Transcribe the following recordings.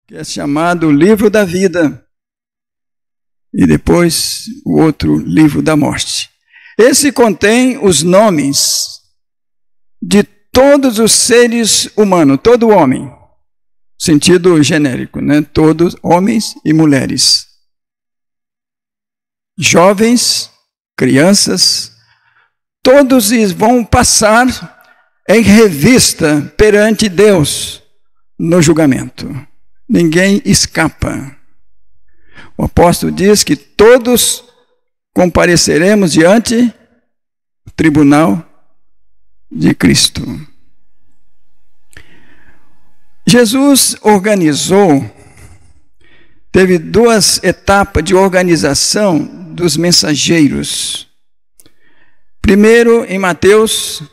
que é chamado Livro da Vida, e depois o outro Livro da Morte. Esse contém os nomes de todos os seres humanos, todo homem, sentido genérico, né? Todos homens e mulheres, jovens, crianças, todos vão passar em revista perante Deus no julgamento. Ninguém escapa. O apóstolo diz que todos compareceremos diante do tribunal de Cristo. Jesus teve duas etapas de organização dos mensageiros. Primeiro, em Mateus,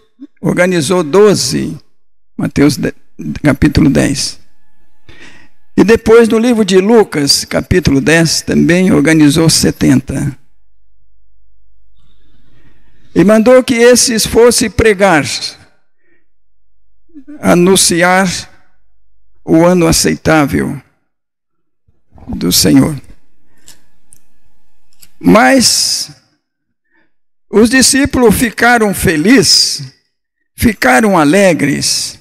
organizou 12, Mateus capítulo 10. E depois, no livro de Lucas, capítulo 10, também organizou 70. E mandou que esses fossem pregar, anunciar o ano aceitável do Senhor. Mas os discípulos ficaram felizes, ficaram alegres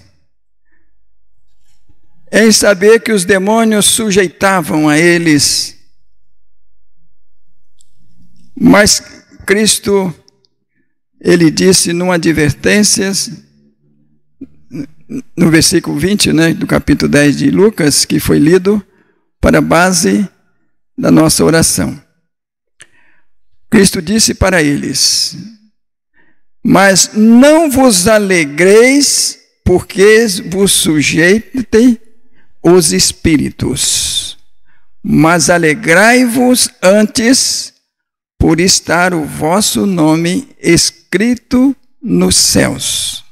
em saber que os demônios sujeitavam a eles. Mas Cristo, ele disse numa advertência, no versículo 20, né, do capítulo 10 de Lucas, que foi lido para a base da nossa oração. Cristo disse para eles: mas não vos alegreis porque vos sujeitem os espíritos, mas alegrai-vos antes por estar o vosso nome escrito nos céus.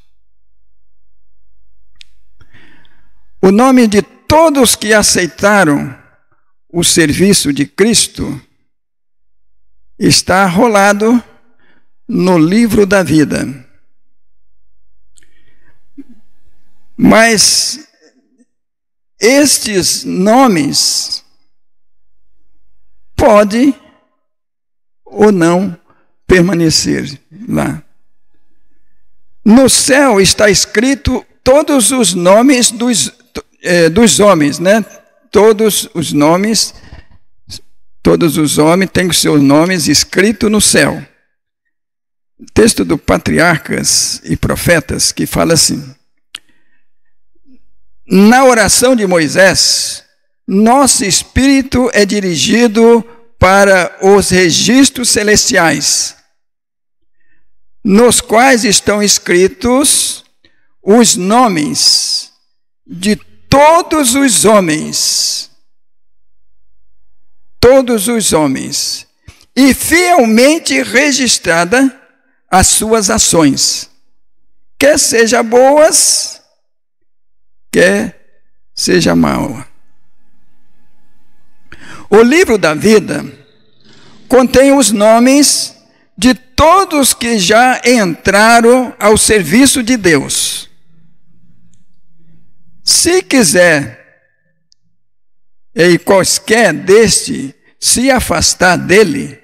O nome de todos que aceitaram o serviço de Cristo está rolado no livro da vida. Mas estes nomes podem ou não permanecer lá. No céu está escrito todos os nomes dos homens, né? Todos os homens têm os seus nomes escritos no céu. O texto do Patriarcas e Profetas, que fala assim: na oração de Moisés, nosso espírito é dirigido para os registros celestiais, nos quais estão escritos os nomes de todos os homens, e fielmente registrada as suas ações, quer seja boas, quer seja mal. O livro da vida contém os nomes de todos que já entraram ao serviço de Deus. Se quiser, e quaisquer deste se afastar dele,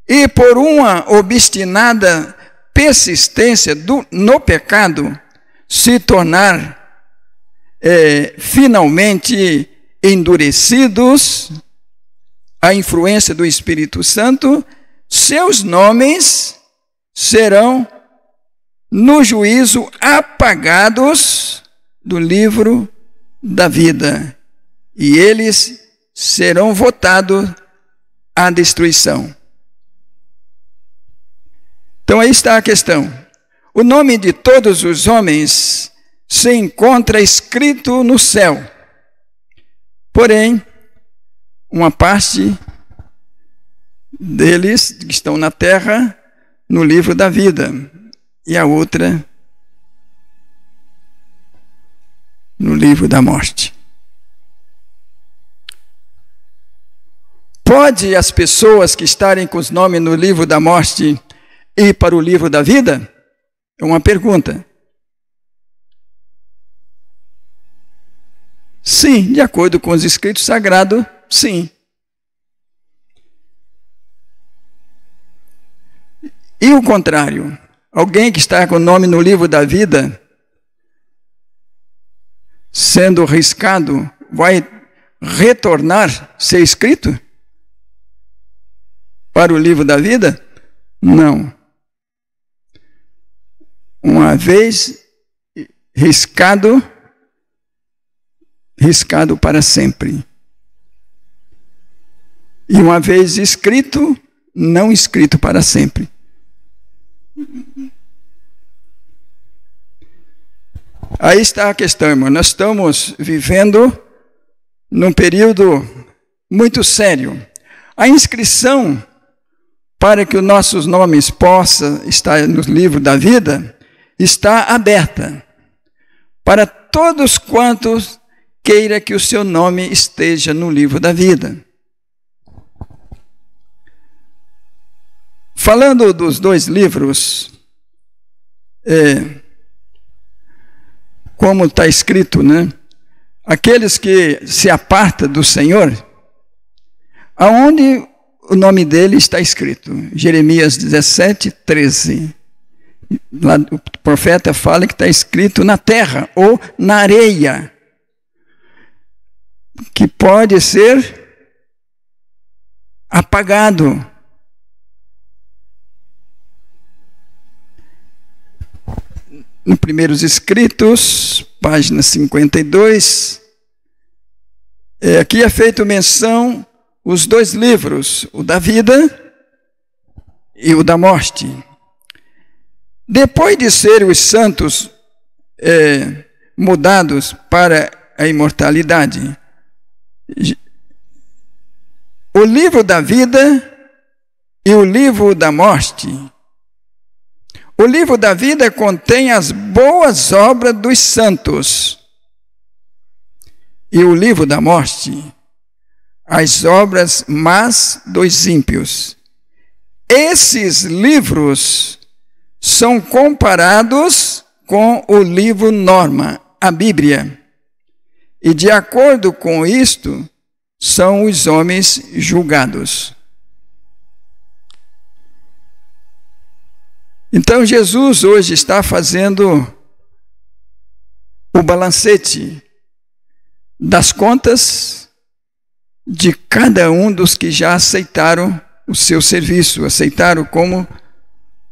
e por uma obstinada persistência no pecado, se tornar finalmente endurecidos à influência do Espírito Santo, seus nomes serão no juízo apagados do livro da vida, e eles serão votados à destruição. Então aí está a questão. O nome de todos os homens se encontra escrito no céu. Porém, uma parte deles que estão na terra, no livro da vida, e a outra no livro da morte. Pode as pessoas que estarem com os nomes no livro da morte ir para o livro da vida? É uma pergunta. Sim, de acordo com os escritos sagrados, sim. E o contrário, alguém que está com o nome no livro da vida, sendo riscado, vai retornar ser escrito para o livro da vida? Não. Uma vez riscado para sempre. E uma vez escrito, não escrito para sempre. Aí está a questão, irmão. Nós estamos vivendo num período muito sério. A inscrição para que os nossos nomes possam estar no livro da vida está aberta para todos quantos queira que o seu nome esteja no livro da vida. Falando dos dois livros, como está escrito, né? Aqueles que se apartam do Senhor, aonde o nome dele está escrito? Jeremias 17, 13. Lá, o profeta fala que está escrito na terra ou na areia, que pode ser apagado. Nos primeiros escritos, página 52, aqui é feito menção os dois livros, o da vida e o da morte. Depois de serem os santos mudados para a imortalidade, o livro da vida e o livro da morte. O livro da vida contém as boas obras dos santos. E o livro da morte, as obras más dos ímpios. Esses livros são comparados com o livro norma, a Bíblia. E de acordo com isto, são os homens julgados. Então Jesus hoje está fazendo o balancete das contas de cada um dos que já aceitaram o seu serviço, aceitaram como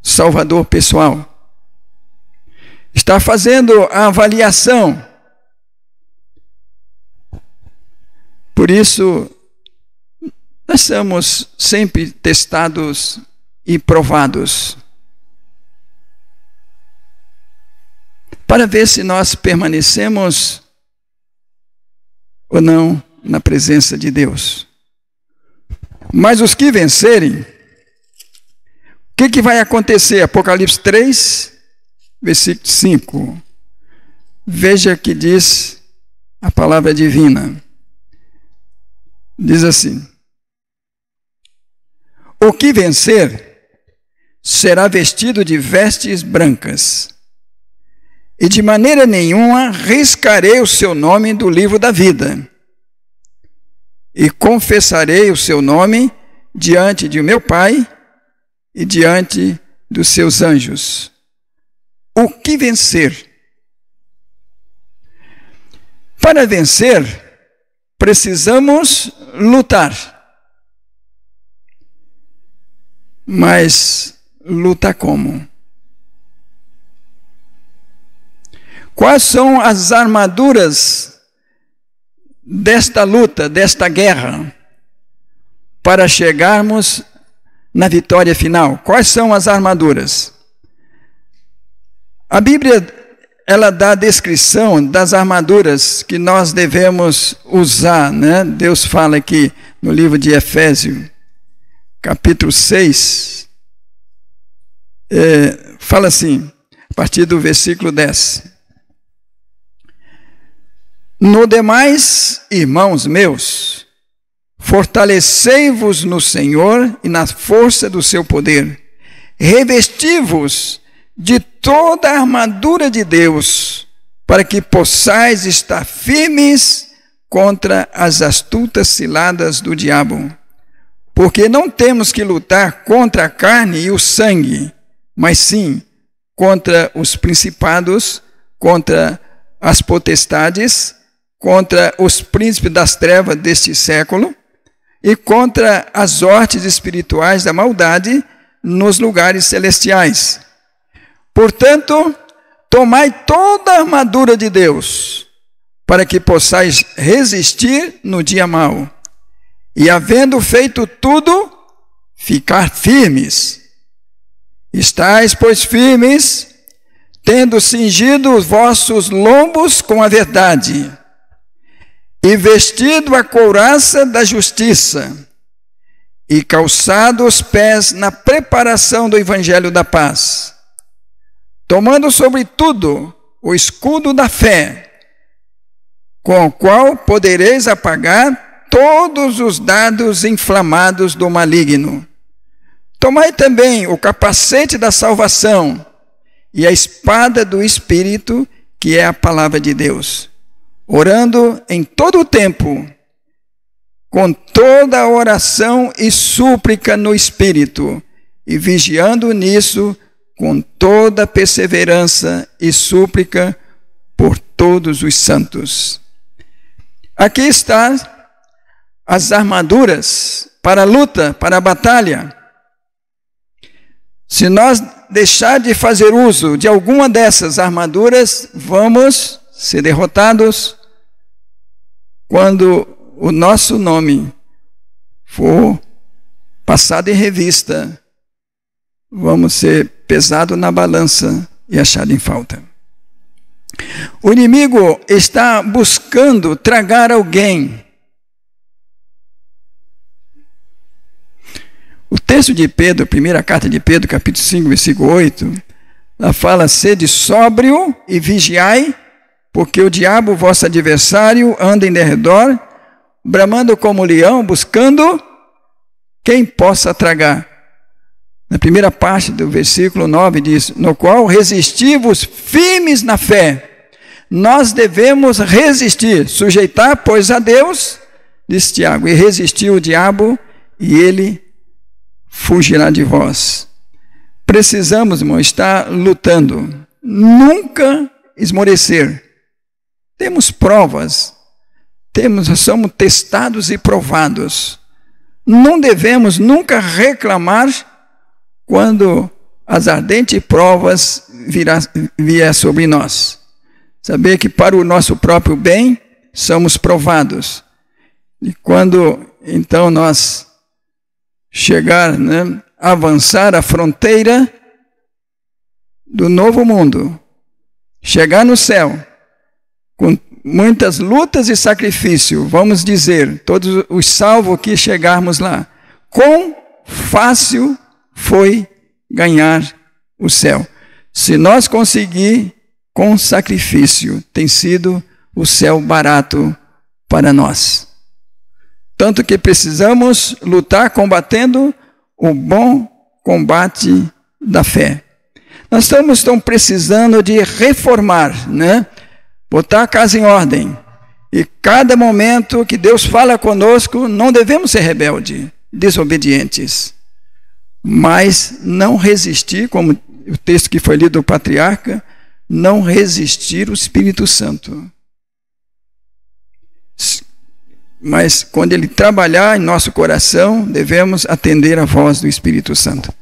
Salvador pessoal. Está fazendo a avaliação. Por isso, nós somos sempre testados e provados, para ver se nós permanecemos ou não na presença de Deus. Mas os que vencerem, o que vai acontecer? Apocalipse 3, versículo 5. Veja que diz a palavra divina. Diz assim: o que vencer será vestido de vestes brancas, e de maneira nenhuma riscarei o seu nome do livro da vida, e confessarei o seu nome diante de meu Pai e diante dos seus anjos. O que vencer? Para vencer, precisamos lutar. Mas luta como? Quais são as armaduras desta luta, desta guerra, para chegarmos na vitória final? Quais são as armaduras? A Bíblia, ela dá a descrição das armaduras que nós devemos usar, né? Deus fala aqui no livro de Efésios, capítulo 6, fala assim, a partir do versículo 10. No demais, irmãos meus, fortalecei-vos no Senhor e na força do seu poder. Revesti-vos de toda a armadura de Deus, para que possais estar firmes contra as astutas ciladas do diabo. Porque não temos que lutar contra a carne e o sangue, mas sim contra os principados, contra as potestades, contra os príncipes das trevas deste século e contra as hostes espirituais da maldade nos lugares celestiais. Portanto, tomai toda a armadura de Deus, para que possais resistir no dia mau, e havendo feito tudo, ficar firmes. Estais, pois, firmes, tendo cingido os vossos lombos com a verdade, e vestido a couraça da justiça, e calçado os pés na preparação do evangelho da paz, tomando sobretudo o escudo da fé, com o qual podereis apagar todos os dardos inflamados do maligno. Tomai também o capacete da salvação e a espada do Espírito, que é a palavra de Deus, orando em todo o tempo, com toda a oração e súplica no Espírito, e vigiando nisso com toda perseverança e súplica por todos os santos. Aqui estão as armaduras para a luta, para a batalha. Se nós deixar de fazer uso de alguma dessas armaduras, vamos ser derrotados quando o nosso nome for passado em revista. Vamos ser pesado na balança e achado em falta. O inimigo está buscando tragar alguém. O texto de Pedro, primeira carta de Pedro, capítulo 5, versículo 8, ela fala: sede sóbrio e vigiai, porque o diabo, vosso adversário, anda em derredor, bramando como leão, buscando quem possa tragar. Na primeira parte do versículo 9 diz: no qual resisti-vos firmes na fé. Nós devemos resistir, sujeitar, pois, a Deus, diz Tiago, e resistir o diabo, e ele fugirá de vós. Precisamos, irmão, estar lutando, nunca esmorecer. Temos provas, somos testados e provados. Não devemos nunca reclamar quando as ardentes provas vier sobre nós. Saber que para o nosso próprio bem somos provados. E quando então nós chegar, avançar a fronteira do novo mundo, chegar no céu, com muitas lutas e sacrifício, vamos dizer, todos os salvos que chegarmos lá, quão fácil foi ganhar o céu. Se nós conseguir com sacrifício, tem sido o céu barato para nós. Tanto que precisamos lutar combatendo o bom combate da fé. Nós estamos precisando de reformar, botar a casa em ordem. E cada momento que Deus fala conosco, não devemos ser rebeldes, desobedientes. Mas não resistir, como o texto que foi lido do patriarca, não resistir o Espírito Santo. Mas quando ele trabalhar em nosso coração, devemos atender a voz do Espírito Santo.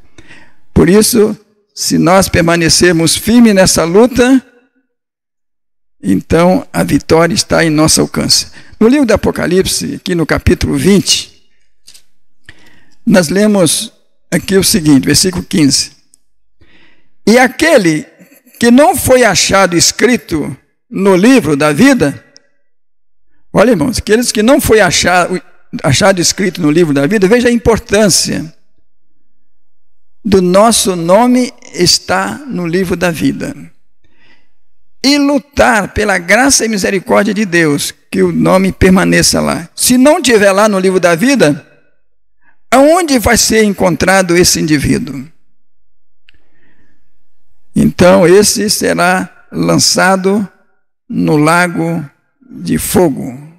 Por isso, se nós permanecermos firmes nessa luta, então a vitória está em nosso alcance. No livro do Apocalipse, aqui no capítulo 20, nós lemos aqui o seguinte, versículo 15. E aquele que não foi achado escrito no livro da vida, olha, irmãos, aqueles que não foi achado escrito no livro da vida, veja a importância do nosso nome está no livro da vida. E lutar pela graça e misericórdia de Deus, que o nome permaneça lá. Se não estiver lá no livro da vida, aonde vai ser encontrado esse indivíduo? Então, esse será lançado no lago de fogo.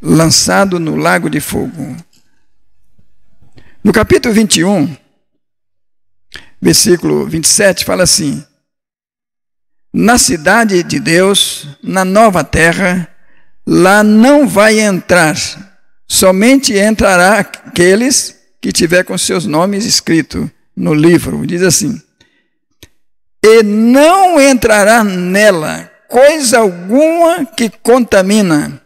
lançado no lago de fogo. No capítulo 21, versículo 27, fala assim: na cidade de Deus, na nova terra, lá não vai entrar, somente entrará aqueles que tiver com seus nomes escritos no livro. Diz assim: e não entrará nela coisa alguma que contamina,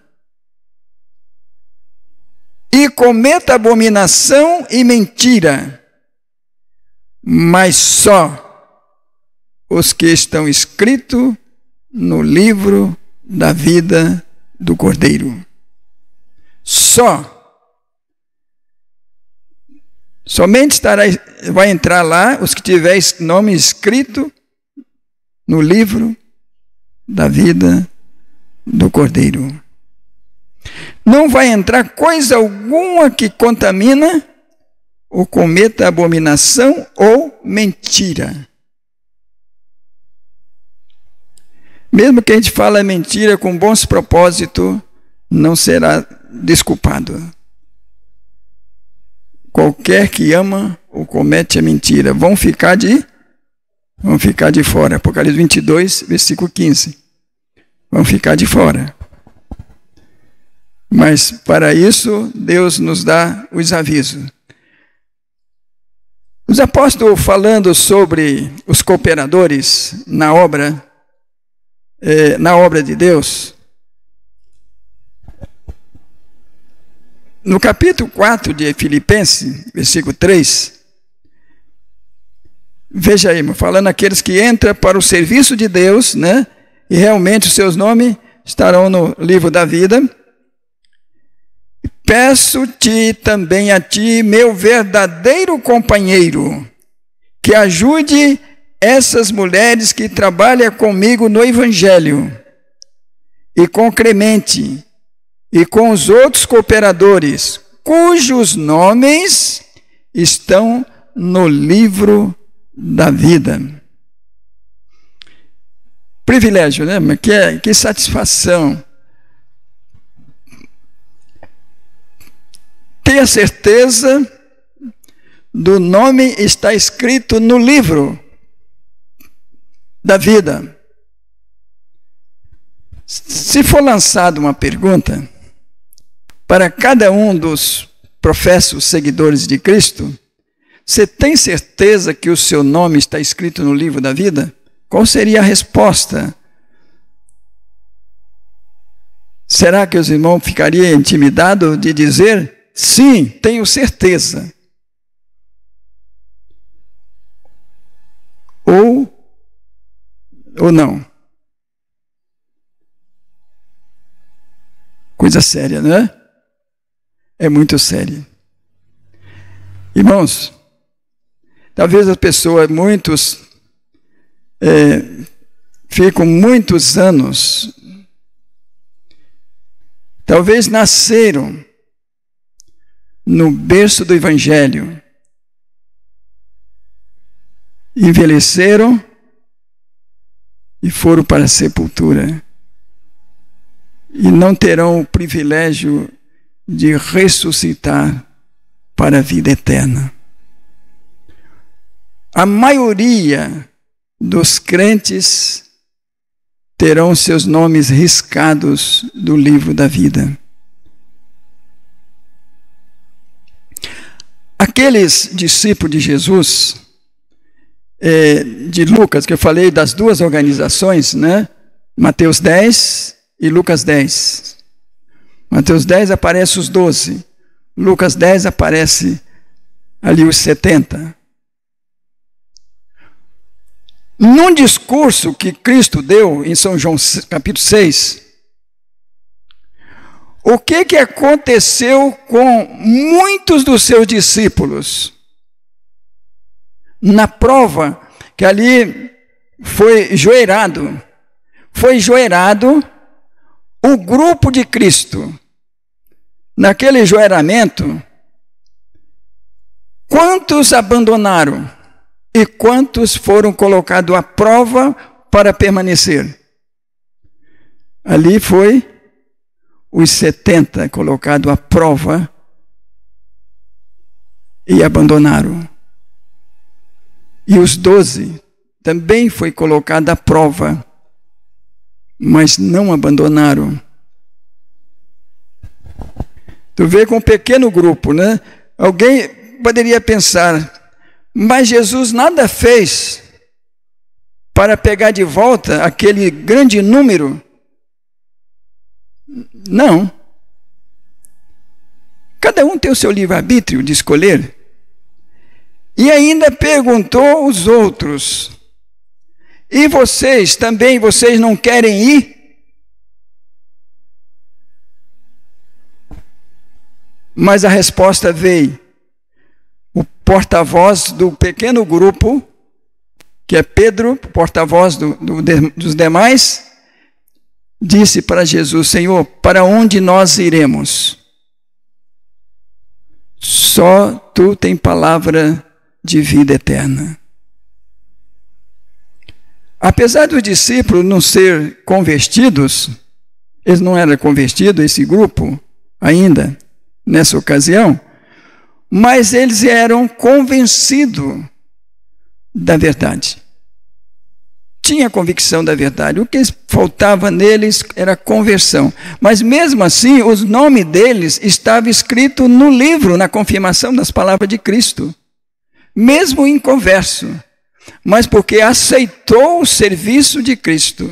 e cometa abominação e mentira, mas só os que estão escritos no livro da vida do Cordeiro. Somente vai entrar lá os que tiverem nome escrito no livro da vida do Cordeiro. Não vai entrar coisa alguma que contamina, ou cometa abominação ou mentira. Mesmo que a gente fale mentira com bons propósitos, não será desculpado. Qualquer que ama ou comete a mentira vão ficar de fora. Apocalipse 22, versículo 15. Vão ficar de fora. Mas para isso, Deus nos dá os avisos. Os apóstolos, falando sobre os cooperadores na obra de Deus, no capítulo 4 de Filipenses, versículo 3, veja aí, falando aqueles que entram para o serviço de Deus, né? E realmente os seus nomes estarão no livro da vida. Peço-te também a ti, meu verdadeiro companheiro, que ajude essas mulheres que trabalham comigo no Evangelho, e com Clemente, e com os outros cooperadores, cujos nomes estão no livro da vida. Privilégio, né? Que satisfação. Tenha certeza do nome está escrito no livro da vida. Se for lançada uma pergunta para cada um dos professos seguidores de Cristo, você tem certeza que o seu nome está escrito no livro da vida? Qual seria a resposta? Será que os irmãos ficariam intimidados de dizer, sim, tenho certeza? Ou não? Coisa séria, não é? É muito sério. Irmãos, talvez as pessoas, muitos, ficam muitos anos, talvez nasceram no berço do Evangelho, envelheceram e foram para a sepultura, e não terão o privilégio de ressuscitar para a vida eterna. A maioria dos crentes terão seus nomes riscados do livro da vida. Aqueles discípulos de Jesus, de Lucas, que eu falei das duas organizações, né? Mateus 10 e Lucas 10. Mateus 10 aparece os 12. Lucas 10 aparece ali os 70. Num discurso que Cristo deu em São João capítulo 6, o que aconteceu com muitos dos seus discípulos? Na prova que ali foi joelhado o grupo de Cristo. Naquele joelhamento, quantos abandonaram e quantos foram colocados à prova para permanecer? Ali foi os 70 colocados à prova e abandonaram. E os 12 também foi colocado à prova, mas não abandonaram. Tu vê com um pequeno grupo, né? Alguém poderia pensar, mas Jesus nada fez para pegar de volta aquele grande número. Não. Cada um tem o seu livre-arbítrio de escolher. E ainda perguntou os outros, e vocês também, vocês não querem ir? Mas a resposta veio. O porta-voz do pequeno grupo, que é Pedro, porta-voz dos demais, disse para Jesus: Senhor, para onde nós iremos? Só tu tem palavra de vida eterna. Apesar dos discípulos não serem convertidos, eles não eram convertidos, esse grupo, ainda, nessa ocasião, mas eles eram convencidos da verdade. Tinha convicção da verdade. O que faltava neles era conversão. Mas mesmo assim, os nomes deles estavam escritos no livro, na confirmação das palavras de Cristo. Mesmo inconverso. Mas porque aceitou o serviço de Cristo.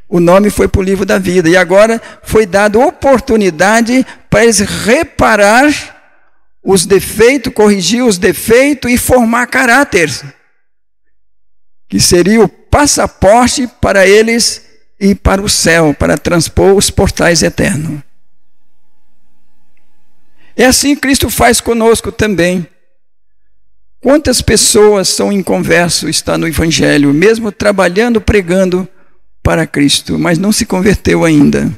O nome foi para o livro da vida. E agora foi dada oportunidade para eles reparar os defeitos, corrigir os defeitos e formar caráter. Que seria o passaporte para eles ir para o céu, para transpor os portais eternos. É assim que Cristo faz conosco também. Quantas pessoas são inconversos, está no Evangelho, mesmo trabalhando, pregando para Cristo, mas não se converteu ainda.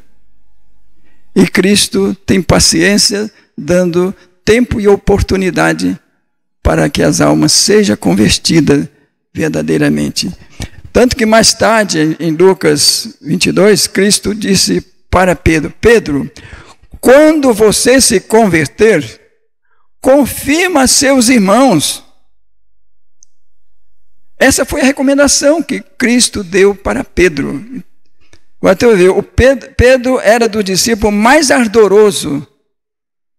E Cristo tem paciência, dando tempo e oportunidade para que as almas sejam convertidas verdadeiramente. Tanto que mais tarde, em Lucas 22, Cristo disse para Pedro: Pedro, quando você se converter, confirma a seus irmãos. Essa foi a recomendação que Cristo deu para Pedro. Pedro era do discípulo mais ardoroso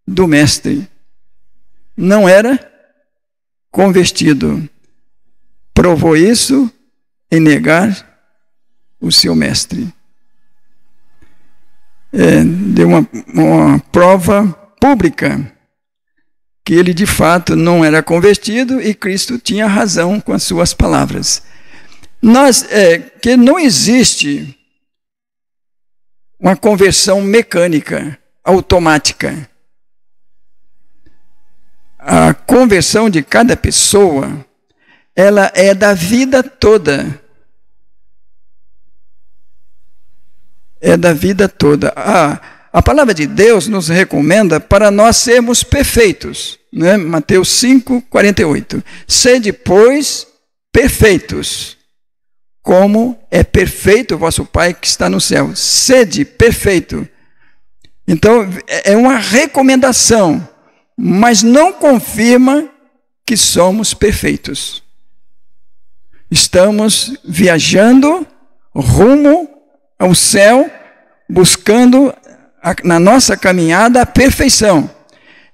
do mestre. Não era convertido. Provou isso em negar o seu mestre. Deu uma prova pública que ele de fato não era convertido e Cristo tinha razão com as suas palavras. Que não existe uma conversão mecânica, automática. A conversão de cada pessoa, ela é da vida toda. É da vida toda. A palavra de Deus nos recomenda para nós sermos perfeitos. Né? Mateus 5, 48. Sede, pois, perfeitos, como é perfeito o vosso Pai que está no céu. Sede perfeito. Então, é uma recomendação, mas não confirma que somos perfeitos. Estamos viajando rumo ao céu, buscando na nossa caminhada a perfeição.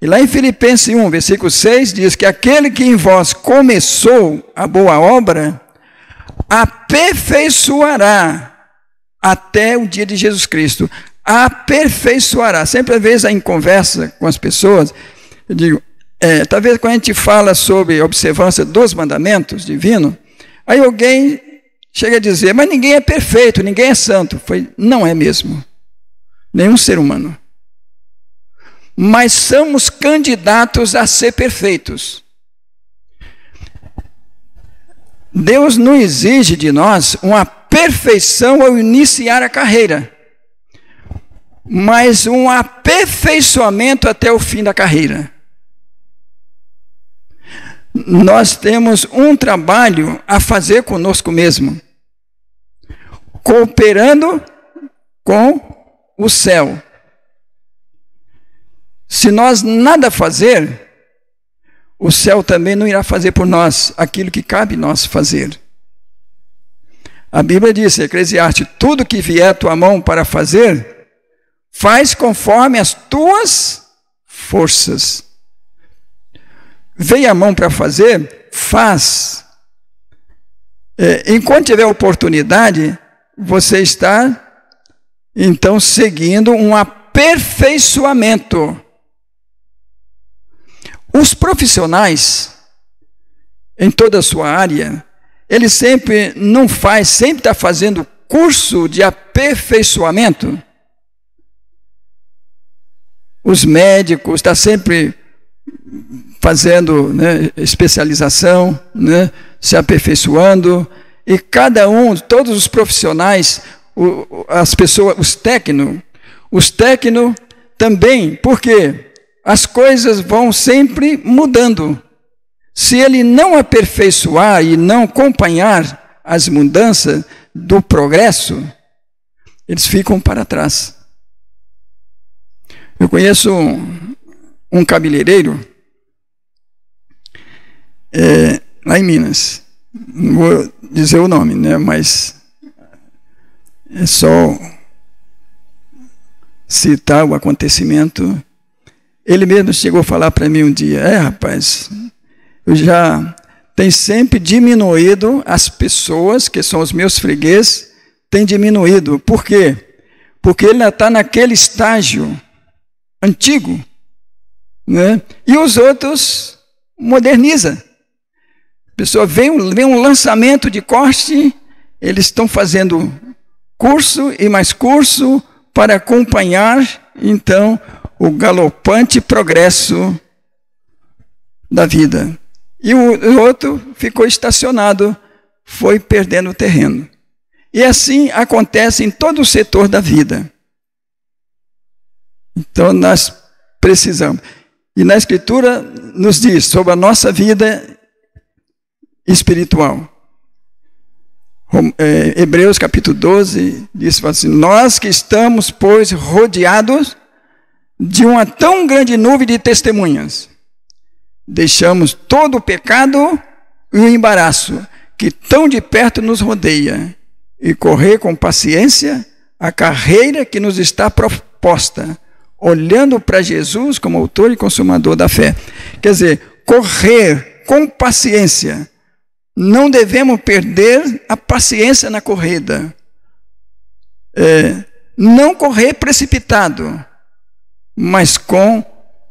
E lá em Filipenses 1, versículo 6, diz que aquele que em vós começou a boa obra, aperfeiçoará até o dia de Jesus Cristo. Aperfeiçoará. Sempre, às vezes, em conversa com as pessoas, eu digo, talvez quando a gente fala sobre a observância dos mandamentos divinos, aí alguém chega a dizer, mas ninguém é perfeito, ninguém é santo. Não é mesmo. Nenhum ser humano. Mas somos candidatos a ser perfeitos. Deus não exige de nós uma perfeição ao iniciar a carreira, mas um aperfeiçoamento até o fim da carreira. Nós temos um trabalho a fazer conosco mesmo, cooperando com o céu. Se nós nada fazer, o céu também não irá fazer por nós aquilo que cabe nós fazer. A Bíblia diz, em Eclesiastes, tudo que vier à tua mão para fazer, faz conforme as tuas forças. Veio a mão para fazer, faz. Enquanto tiver oportunidade, você está, então, seguindo um aperfeiçoamento. Os profissionais, em toda a sua área, ele sempre está fazendo curso de aperfeiçoamento. Os médicos estão sempre fazendo, né, especialização, né, se aperfeiçoando, e todos os profissionais, as pessoas, os técnicos também, por quê? As coisas vão sempre mudando. Se ele não aperfeiçoar e não acompanhar as mudanças do progresso, eles ficam para trás. Eu conheço um cabeleireiro lá em Minas. Não vou dizer o nome, né? Mas é só citar o acontecimento. Ele mesmo chegou a falar para mim um dia, rapaz, eu já tenho sempre diminuído as pessoas, que são os meus fregueses, tem diminuído. Por quê? Porque ele está naquele estágio antigo, né? E os outros moderniza. A pessoa vem um lançamento de corte, eles estão fazendo curso e mais curso para acompanhar, então, o galopante progresso da vida. E o outro ficou estacionado, foi perdendo terreno. E assim acontece em todo o setor da vida. Então nós precisamos. E na Escritura nos diz sobre a nossa vida espiritual. Hebreus capítulo 12 diz assim, nós que estamos, pois, rodeados de uma tão grande nuvem de testemunhas, deixamos todo o pecado e o embaraço que tão de perto nos rodeia e correr com paciência a carreira que nos está proposta, olhando para Jesus como autor e consumador da fé. Quer dizer, correr com paciência. Não devemos perder a paciência na corrida. Não correr precipitado, mas com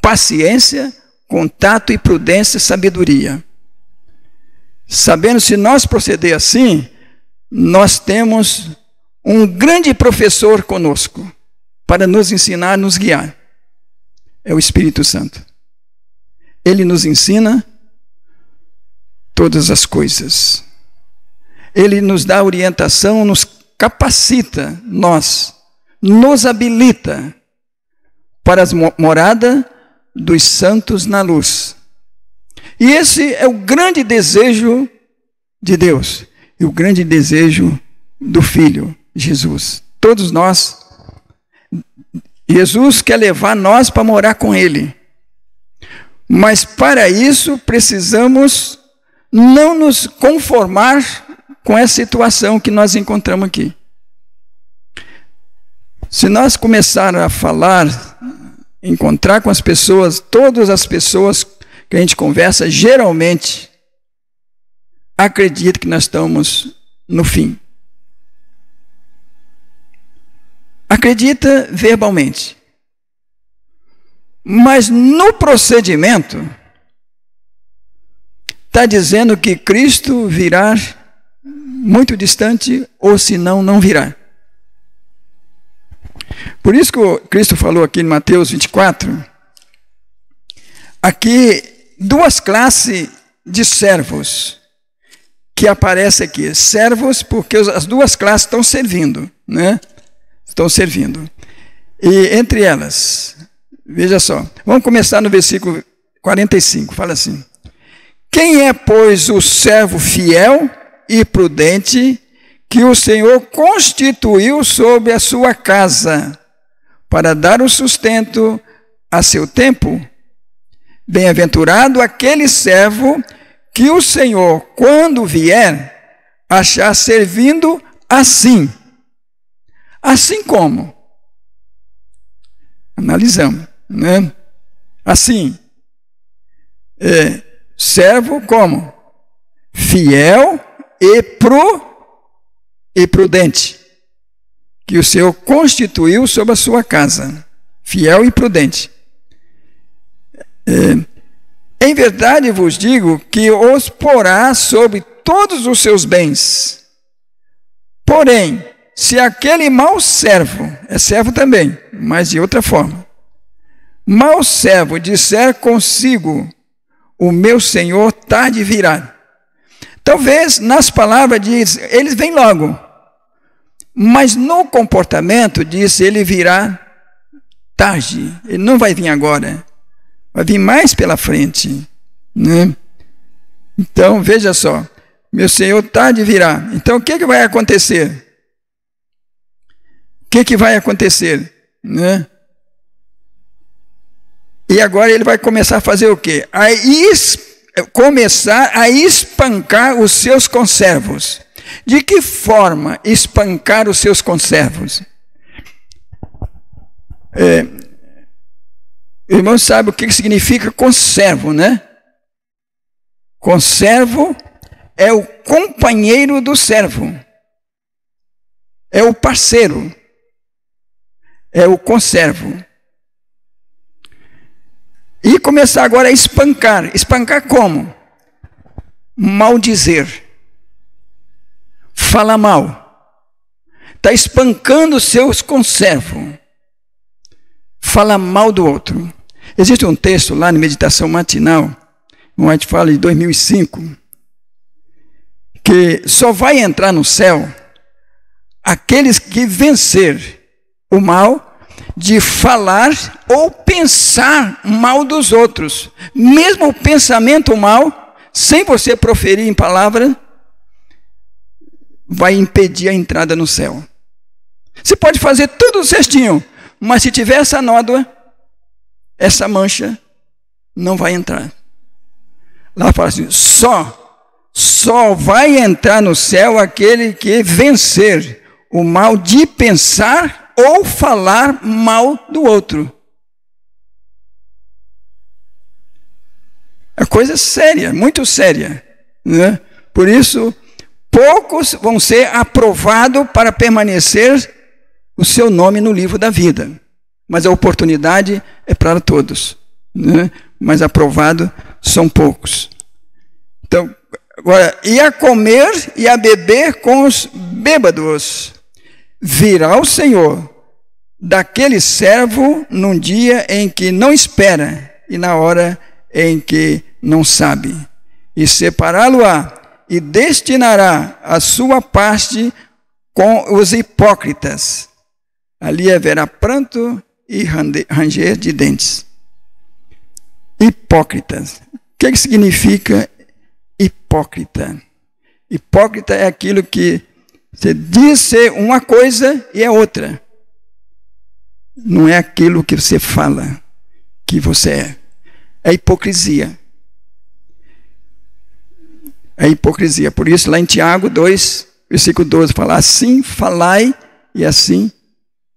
paciência, contato e prudência e sabedoria. Sabendo, se nós proceder assim, nós temos um grande professor conosco para nos ensinar, nos guiar. É o Espírito Santo. Ele nos ensina todas as coisas. Ele nos dá orientação, nos capacita, nos habilita para a morada dos santos na luz. E esse é o grande desejo de Deus e o grande desejo do Filho, Jesus. Todos nós, Jesus quer levar nós para morar com Ele. Mas para isso precisamos não nos conformar com essa situação que nós encontramos aqui. Se nós começarmos a falar, encontrar com as pessoas, todas as pessoas que a gente conversa, geralmente acredita que nós estamos no fim. Acredita verbalmente. Mas no procedimento, está dizendo que Cristo virá muito distante, ou se não, não virá. Por isso que Cristo falou aqui em Mateus 24, aqui, duas classes de servos que aparecem aqui. Servos, porque as duas classes estão servindo, né? Estão servindo. E entre elas, veja só, vamos começar no versículo 45, fala assim. Quem é, pois, o servo fiel e prudente que o Senhor constituiu sobre a sua casa, para dar o sustento a seu tempo. Bem-aventurado aquele servo que o Senhor, quando vier, achar servindo assim. Assim como? Analisamos, né? Assim, servo como? Fiel e prudente, que o Senhor constituiu sobre a sua casa. Fiel e prudente. Em verdade vos digo que os porá sobre todos os seus bens. Porém, se aquele mau servo, é servo também, mas de outra forma, mau servo disser consigo, o meu Senhor tarde virá. Talvez nas palavras diz, eles vêm logo, mas no comportamento diz, ele virá tarde, ele não vai vir agora, vai vir mais pela frente, né? Então, veja só, meu Senhor tarde virá. Então, o que vai acontecer? O que vai acontecer? Né? E agora ele vai começar a fazer o quê? Começar a espancar os seus conservos. De que forma espancar os seus conservos? Irmão, sabe o que significa conservo, né? Conservo é o companheiro do servo. É o parceiro. É o conservo. E começar agora a espancar. Espancar como? Maldizer. Fala mal. Está espancando os seus conservos. Fala mal do outro. Existe um texto lá na Meditação Matinal, onde fala de 2005, que só vai entrar no céu aqueles que vencer o mal de falar ou pensar mal dos outros. Mesmo o pensamento mal, sem você proferir em palavra, vai impedir a entrada no céu. Você pode fazer tudo certinho, mas se tiver essa nódoa, essa mancha, não vai entrar. Lá fala assim, só vai entrar no céu aquele que vencer o mal de pensar ou falar mal do outro. É coisa séria, muito séria, né? Por isso, poucos vão ser aprovados para permanecer o seu nome no livro da vida. Mas a oportunidade é para todos, né? Mas aprovado são poucos. Então, agora, e a comer e a beber com os bêbados. Virá o Senhor daquele servo num dia em que não espera e na hora em que não sabe. E separá-lo-á e destinará a sua parte com os hipócritas. Ali haverá pranto e ranger de dentes. Hipócritas. O que significa hipócrita? Hipócrita é aquilo que você diz ser uma coisa e é outra. Não é aquilo que você fala que você é. É hipocrisia. É hipocrisia. Por isso, lá em Tiago 2, versículo 12, fala, assim falai e assim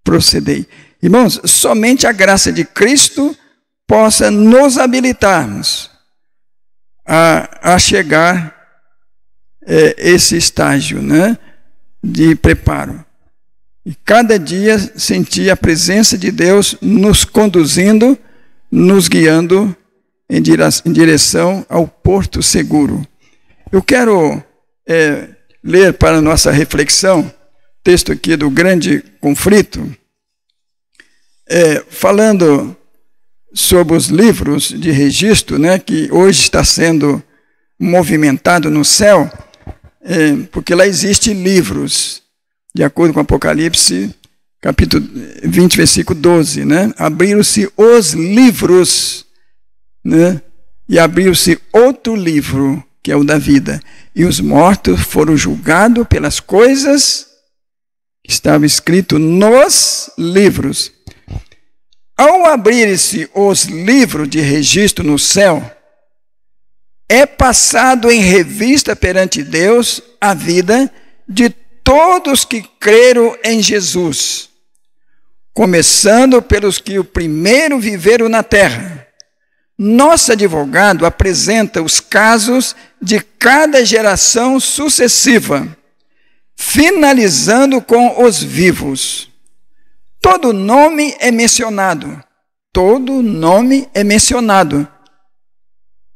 procedei. Irmãos, somente a graça de Cristo possa nos habilitarmos a chegar esse estágio, né, de preparo. E cada dia sentir a presença de Deus nos conduzindo, nos guiando em direção ao porto seguro. Eu quero ler para a nossa reflexão, texto aqui do Grande Conflito, falando sobre os livros de registro, né, que hoje está sendo movimentado no céu, porque lá existem livros, de acordo com Apocalipse, capítulo 20, versículo 12, né? Abriram-se os livros, né? E abriu-se outro livro, que é o da vida. E os mortos foram julgados pelas coisas que estavam escritas nos livros. Ao abrir-se os livros de registro no céu, é passado em revista perante Deus a vida de todos que creram em Jesus, começando pelos que o primeiro viveram na terra. Nosso advogado apresenta os casos de cada geração sucessiva, finalizando com os vivos. Todo nome é mencionado. Todo nome é mencionado.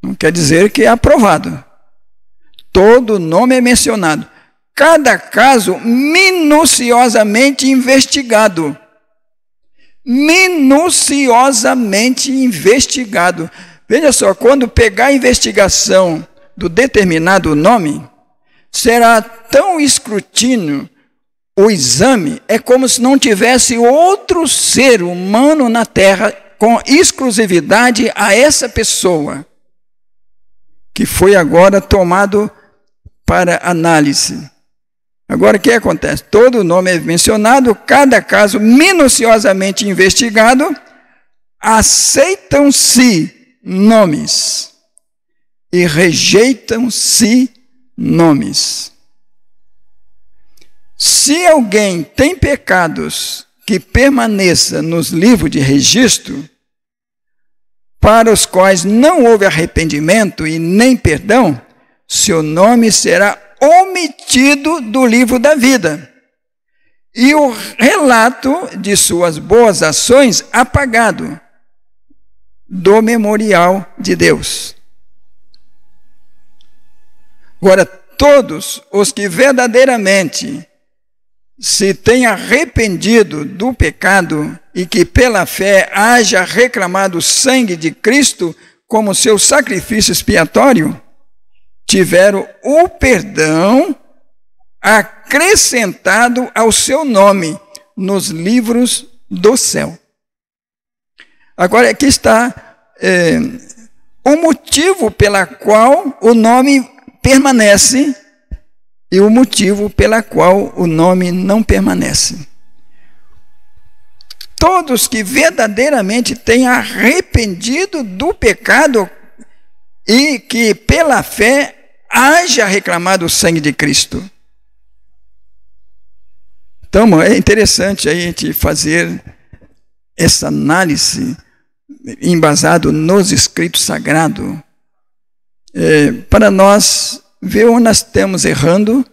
Não quer dizer que é aprovado. Todo nome é mencionado. Cada caso minuciosamente investigado. Minuciosamente investigado. Veja só, quando pegar a investigação do determinado nome, será tão escrutínio o exame, é como se não tivesse outro ser humano na terra com exclusividade a essa pessoa, que foi agora tomado para análise. Agora, o que acontece? Todo nome é mencionado, cada caso minuciosamente investigado, aceitam-se nomes e rejeitam-se nomes. Se alguém tem pecados que permaneça nos livros de registro, para os quais não houve arrependimento e nem perdão, seu nome será omitido do livro da vida, e o relato de suas boas ações apagado do memorial de Deus. Agora, todos os que verdadeiramente se têm arrependido do pecado e que pela fé haja reclamado o sangue de Cristo como seu sacrifício expiatório, tiveram o perdão acrescentado ao seu nome nos livros do céu. Agora, aqui está o motivo pela qual o nome permanece e o motivo pela qual o nome não permanece. Todos que verdadeiramente têm arrependido do pecado e que pela fé haja reclamado o sangue de Cristo. Então, é interessante a gente fazer essa análise embasado nos escritos sagrados, para nós ver onde nós estamos errando,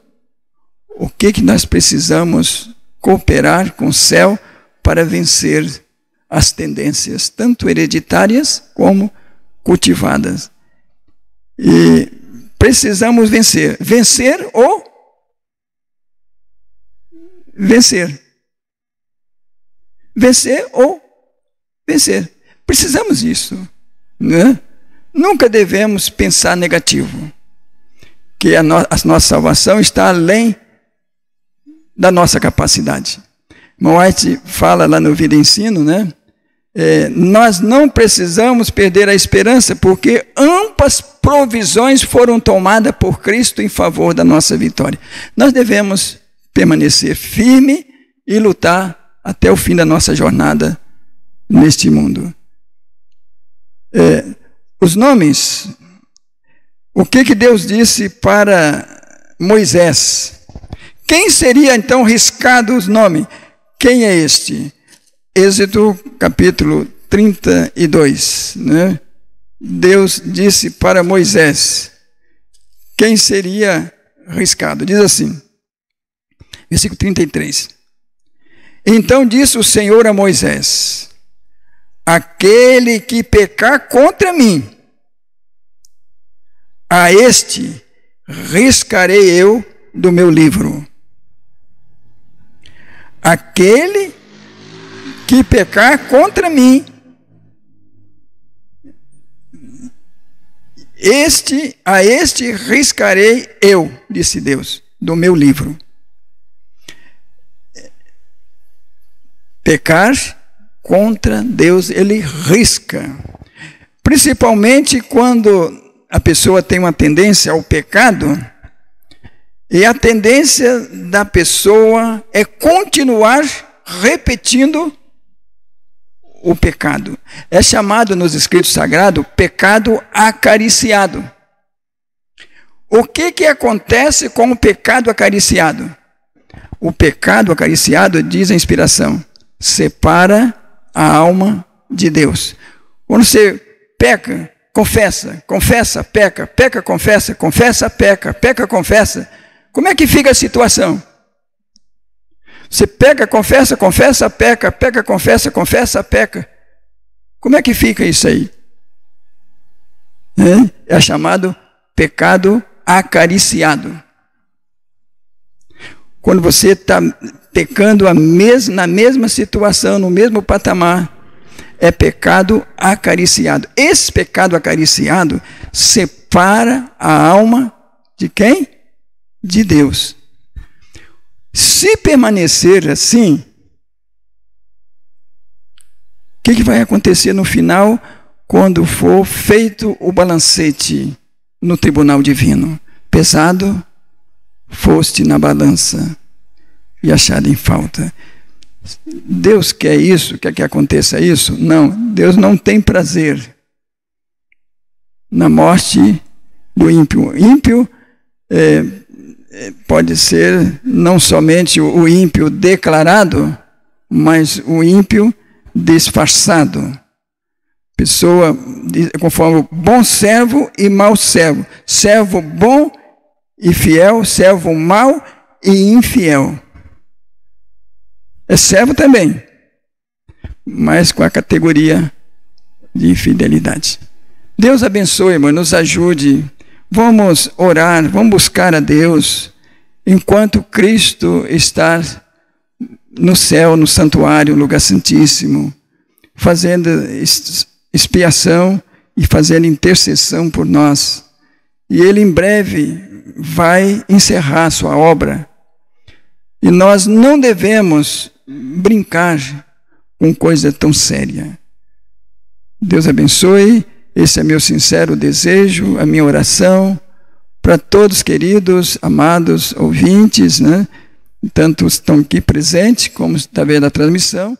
o que nós precisamos cooperar com o céu para vencer as tendências, tanto hereditárias como cultivadas. E precisamos vencer. Vencer ou vencer. Vencer ou vencer. Precisamos disso, né? Nunca devemos pensar negativo, que a nossa salvação está além da nossa capacidade. Irmão White fala lá no Vida e Ensino, né? Nós não precisamos perder a esperança, porque amplas provisões foram tomadas por Cristo em favor da nossa vitória. Nós devemos permanecer firme e lutar até o fim da nossa jornada neste mundo. Os nomes, o que Deus disse para Moisés? Quem seria então riscado os nomes? Quem é este? Êxodo capítulo 32, né? Deus disse para Moisés quem seria riscado. Diz assim, versículo 33. Então disse o Senhor a Moisés: aquele que pecar contra mim, a este riscarei eu do meu livro. Aquele que pecar contra mim, a este riscarei eu, disse Deus, do meu livro. Pecar contra Deus, ele risca. Principalmente quando a pessoa tem uma tendência ao pecado, e a tendência da pessoa é continuar repetindo o pecado. É chamado nos escritos sagrados pecado acariciado. O que acontece com o pecado acariciado? O pecado acariciado, diz a inspiração, separa a alma de Deus. Quando você peca, confessa, peca, confessa, peca, confessa. Como é que fica a situação? Você peca, confessa, peca, confessa, peca. Como é que fica isso aí? É chamado pecado acariciado. Quando você está pecando na mesma situação, no mesmo patamar, é pecado acariciado. Esse pecado acariciado separa a alma de quem? De Deus. Se permanecer assim, o que vai acontecer no final, quando for feito o balancete no tribunal divino? Pesado foste na balança e achado em falta. Deus quer isso? Quer que aconteça isso? Não, Deus não tem prazer na morte do ímpio. Ímpio pode ser não somente o ímpio declarado, mas o ímpio disfarçado. Pessoa conforme bom servo e mau servo. Servo bom e fiel, servo mau e infiel. É servo também, mas com a categoria de infidelidade. Deus abençoe, irmão, nos ajude. Vamos orar, vamos buscar a Deus, enquanto Cristo está no céu, no santuário, no lugar santíssimo, fazendo expiação e fazendo intercessão por nós. E Ele em breve vai encerrar sua obra. E nós não devemos brincar com coisa tão séria. Deus abençoe. Esse é meu sincero desejo, a minha oração para todos queridos, amados ouvintes, tanto estão aqui presentes como está vendo a transmissão.